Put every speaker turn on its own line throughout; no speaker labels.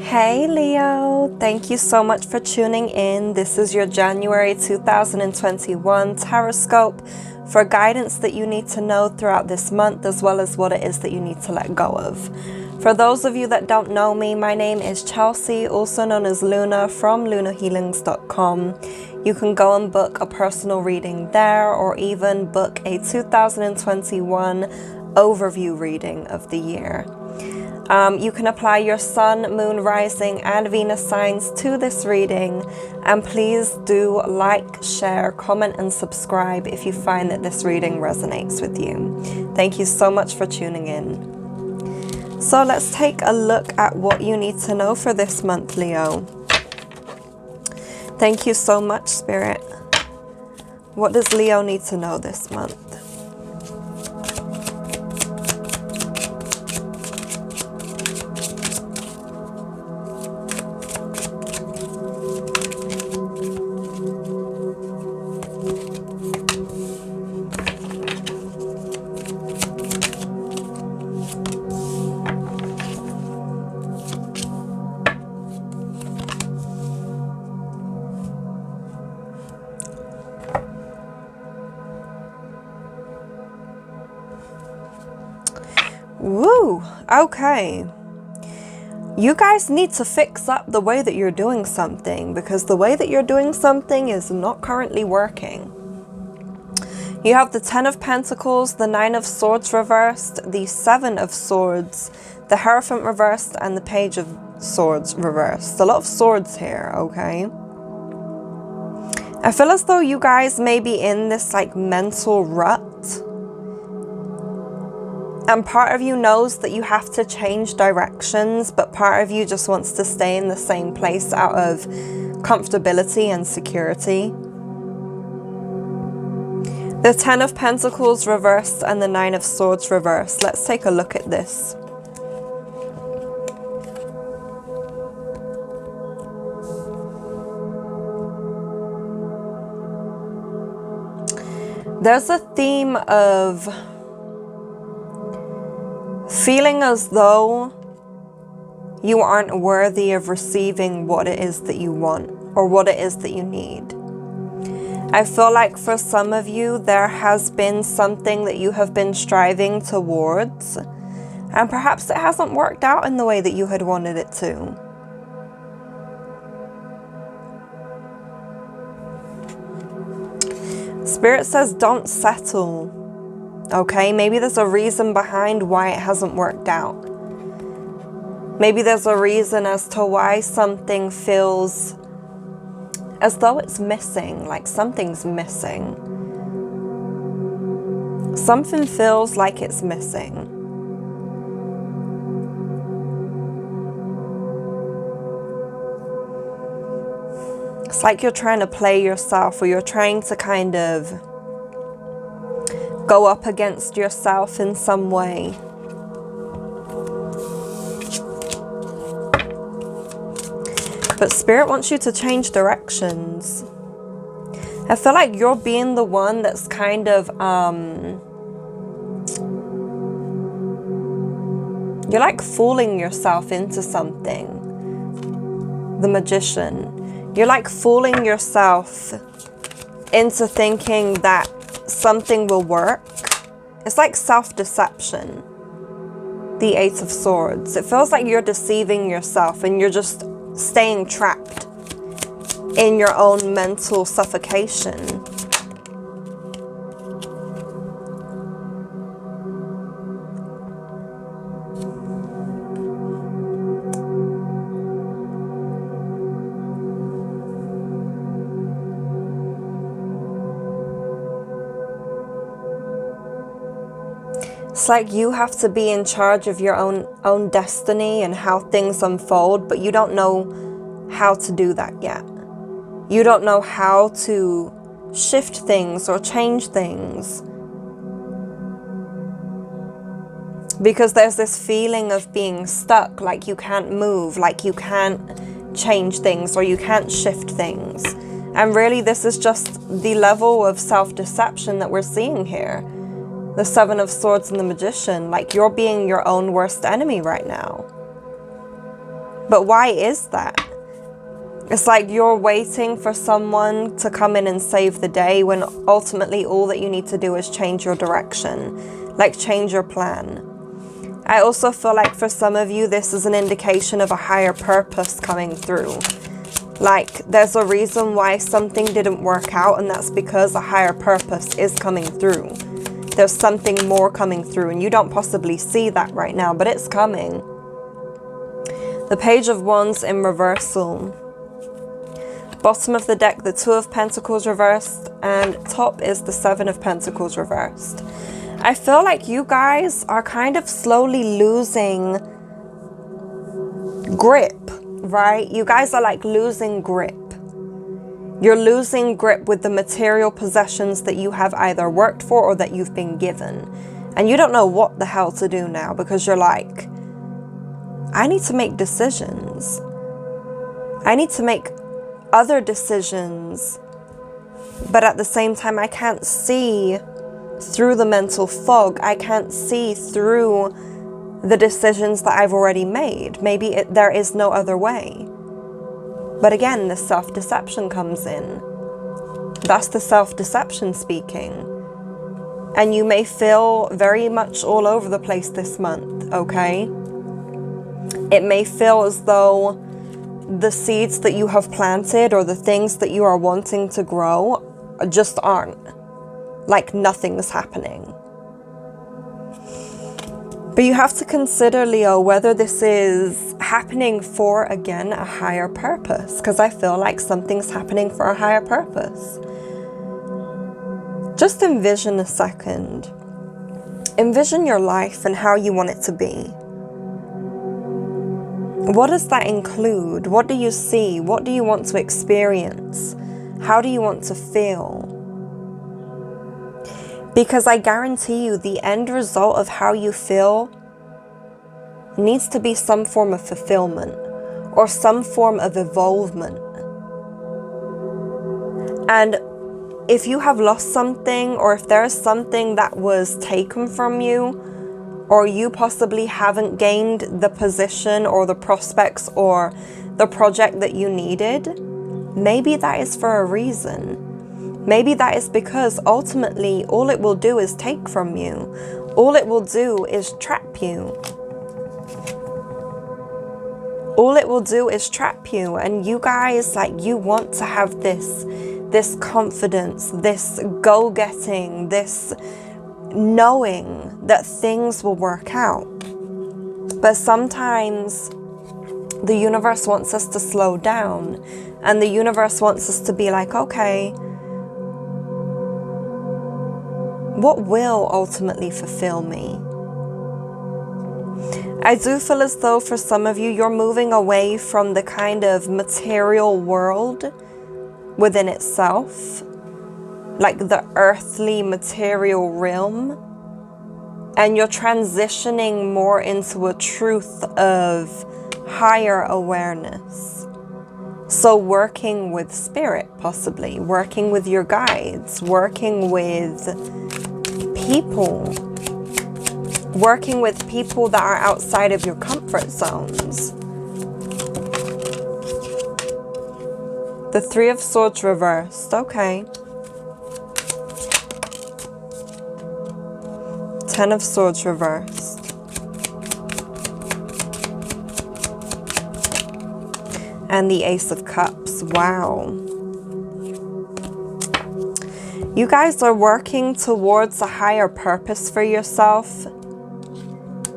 Hey Leo, thank you so much for tuning in. This is your January 2021 tarotscope for guidance that you need to know throughout this month, as well as what it is that you need to let go of. For those of you that don't know me, my name is Chelsea, also known as Luna from lunahealings.com. You can go and book a personal reading there, or even book a 2021 overview reading of the year. You can apply your sun, moon, rising, and Venus signs to this reading. And please do like, share, comment, and subscribe if you find that this reading resonates with you. Thank you so much for tuning in. So let's take a look at what you need to know for this month, Leo. Thank you so much, Spirit. What does Leo need to know this month? Woo, okay. You guys need to fix up the way that you're doing something, because the way that you're doing something is not currently working. You have the 10 of Pentacles, the 9 of Swords reversed, the 7 of Swords, the Hierophant reversed, and the Page of Swords reversed. A lot of swords here, okay? I feel as though you guys may be in this like mental rut. And part of you knows that you have to change directions, but part of you just wants to stay in the same place out of comfortability and security. The 10 of Pentacles reversed and the 9 of Swords reversed. Let's take a look at this. There's a theme of feeling as though you aren't worthy of receiving what it is that you want or what it is that you need. I feel like for some of you, there has been something that you have been striving towards, and perhaps it hasn't worked out in the way that you had wanted it to. Spirit says don't settle. Okay, maybe there's a reason behind why it hasn't worked out. Maybe there's a reason as to why something feels as though it's missing, like something's missing. Something feels like it's missing. It's like you're trying to play yourself, or you're trying to kind of go up against yourself in some way. But Spirit wants you to change directions. I feel like you're being the one that's kind of, you're like fooling yourself into something. The Magician. You're like fooling yourself into thinking that something will work. It's like self-deception. The 8 of Swords. It feels like you're deceiving yourself and you're just staying trapped in your own mental suffocation. It's like you have to be in charge of your own destiny and how things unfold, but you don't know how to do that yet. You don't know how to shift things or change things. Because there's this feeling of being stuck, like you can't move, like you can't change things or you can't shift things. And really this is just the level of self-deception that we're seeing here. The 7 of Swords and the Magician, like you're being your own worst enemy right now. But why is that? It's like you're waiting for someone to come in and save the day when ultimately all that you need to do is change your direction, like change your plan. I also feel like for some of you, this is an indication of a higher purpose coming through. Like there's a reason why something didn't work out, and that's because a higher purpose is coming through. There's something more coming through, and you don't possibly see that right now, but it's coming. The Page of Wands in reversal. Bottom of the deck, the Two of Pentacles reversed, and top is the Seven of Pentacles reversed. I feel like you guys are kind of slowly losing grip, right? You guys are like losing grip. You're losing grip with the material possessions that you have either worked for or that you've been given. And you don't know what the hell to do now because you're like, I need to make decisions. I need to make other decisions, but at the same time I can't see through the mental fog. I can't see through the decisions that I've already made. Maybe there is no other way. But again, the self-deception comes in. That's the self-deception speaking. And you may feel very much all over the place this month, okay? It may feel as though the seeds that you have planted or the things that you are wanting to grow just aren't. Like nothing's happening. But you have to consider, Leo, whether this is happening for, again, a higher purpose. Because I feel like something's happening for a higher purpose. Just envision a second. Envision your life and how you want it to be. What does that include? What do you see? What do you want to experience? How do you want to feel? Because I guarantee you the end result of how you feel needs to be some form of fulfillment or some form of evolvement. And if you have lost something, or if there is something that was taken from you, or you possibly haven't gained the position or the prospects or the project that you needed, maybe that is for a reason. Maybe that is because ultimately all it will do is take from you. All it will do is trap you. All it will do is trap you. And you guys, like, you want to have this confidence, this go-getting, this knowing that things will work out. But sometimes the universe wants us to slow down, and the universe wants us to be like, okay, what will ultimately fulfill me? I do feel as though for some of you, you're moving away from the kind of material world within itself, like the earthly material realm, and you're transitioning more into a truth of higher awareness. So working with spirit, possibly working with your guides, working with people that are outside of your comfort zones. The Three of Swords reversed, okay. Ten of Swords reversed. And the Ace of Cups, wow. You guys are working towards a higher purpose for yourself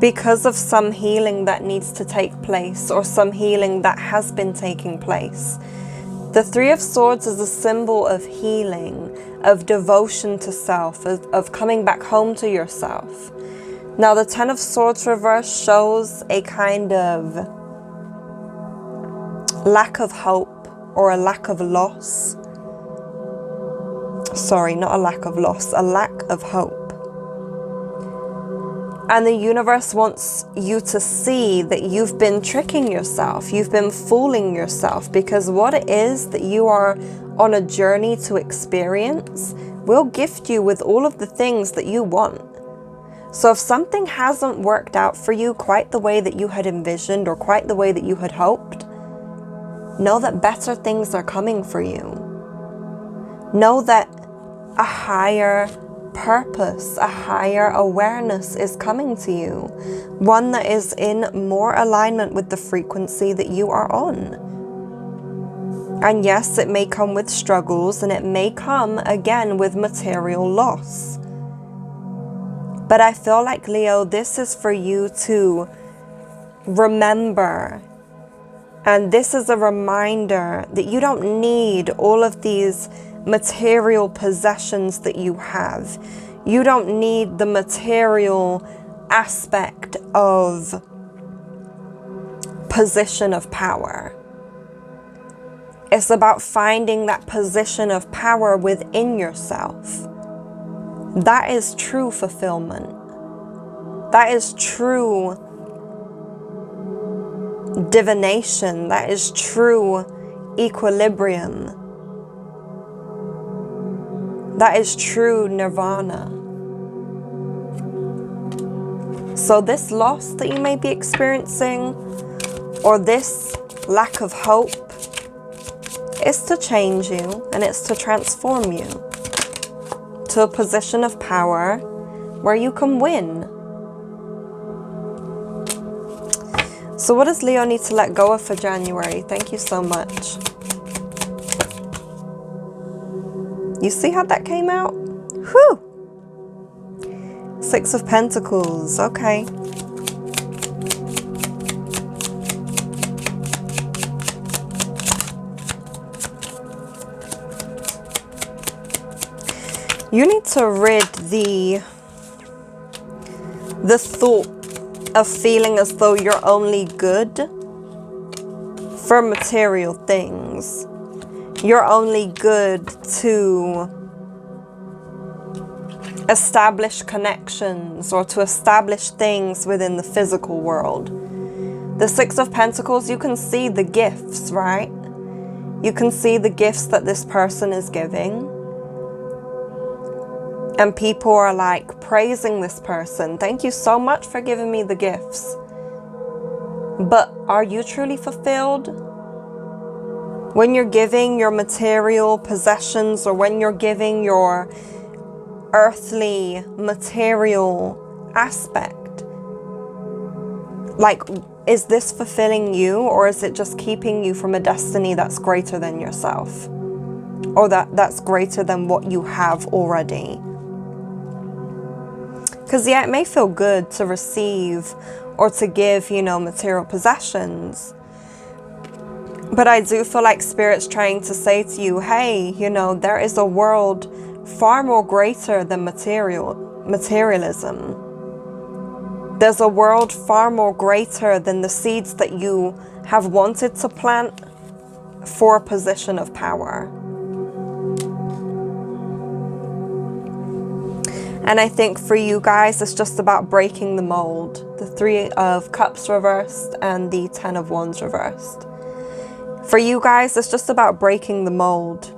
because of some healing that needs to take place, or some healing that has been taking place. The Three of Swords is a symbol of healing, of devotion to self, of coming back home to yourself. Now the Ten of Swords reverse shows a kind of lack of hope or a lack of loss. Sorry, not a lack of loss, a lack of hope. And the universe wants you to see that you've been tricking yourself, you've been fooling yourself, because what it is that you are on a journey to experience will gift you with all of the things that you want. So if something hasn't worked out for you quite the way that you had envisioned or quite the way that you had hoped, know that better things are coming for you. Know that a higher purpose, a higher awareness is coming to you. One that is in more alignment with the frequency that you are on. And yes, it may come with struggles, and it may come again with material loss. But I feel like, Leo, this is for you to remember. And this is a reminder that you don't need all of these material possessions that you have. You don't need the material aspect of position of power. It's about finding that position of power within yourself. That is true fulfillment. That is true divination. That is true equilibrium. That is true nirvana. So this loss that you may be experiencing, or this lack of hope, is to change you, and it's to transform you to a position of power where you can win. So what does Leo need to let go of for January? Thank you so much. You see how that came out? Whew! 6 of Pentacles. Okay. You need to rid the thought of feeling as though you're only good for material things. You're only good to establish connections or to establish things within the physical world. The 6 of Pentacles, you can see the gifts, right? You can see the gifts that this person is giving. And people are like praising this person. Thank you so much for giving me the gifts. But are you truly fulfilled? When you're giving your material possessions, or when you're giving your earthly material aspect, like, is this fulfilling you, or is it just keeping you from a destiny that's greater than yourself? Or that's greater than what you have already? Because yeah, it may feel good to receive or to give, you know, material possessions. But I do feel like Spirit's trying to say to you, hey, you know, there is a world far more greater than materialism. There's a world far more greater than the seeds that you have wanted to plant for a position of power. And I think for you guys, it's just about breaking the mold. The 3 of Cups reversed and the 10 of Wands reversed. For you guys, it's just about breaking the mold,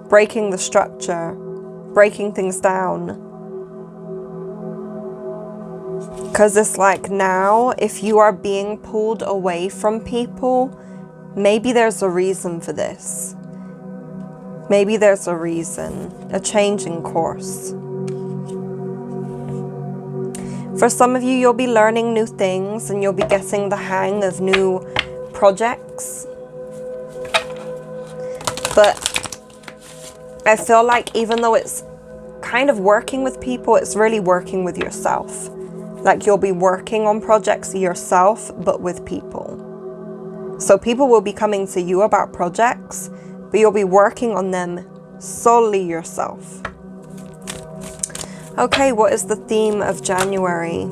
breaking the structure, breaking things down. Because it's like now, if you are being pulled away from people, maybe there's a reason for this. Maybe there's a reason, a change in course. For some of you, you'll be learning new things and you'll be getting the hang of new projects. But I feel like even though it's kind of working with people, it's really working with yourself. Like you'll be working on projects yourself, but with people. So people will be coming to you about projects, but you'll be working on them solely yourself. Okay, what is the theme of January?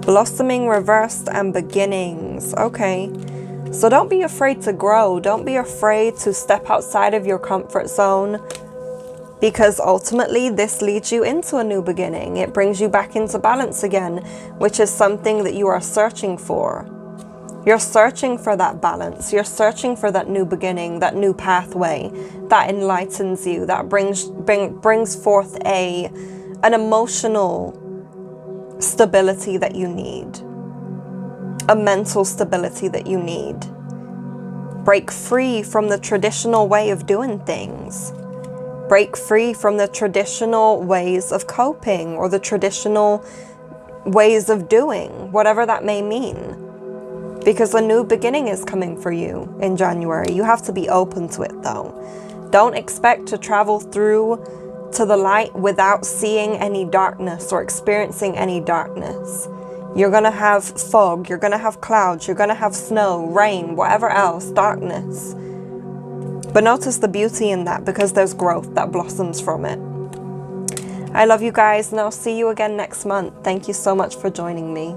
Blossoming reversed and beginnings. Okay. So don't be afraid to grow. Don't be afraid to step outside of your comfort zone, because ultimately this leads you into a new beginning. It brings you back into balance again, which is something that you are searching for. You're searching for that balance. You're searching for that new beginning, that new pathway that enlightens you, that brings forth an emotional stability that you need, a mental stability that you need. Break free from the traditional way of doing things. Break free from the traditional ways of coping or the traditional ways of doing, whatever that may mean. Because a new beginning is coming for you in January. You have to be open to it though. Don't expect to travel through to the light without seeing any darkness or experiencing any darkness. You're going to have fog, you're going to have clouds, you're going to have snow, rain, whatever else, darkness. But notice the beauty in that, because there's growth that blossoms from it. I love you guys, and I'll see you again next month. Thank you so much for joining me.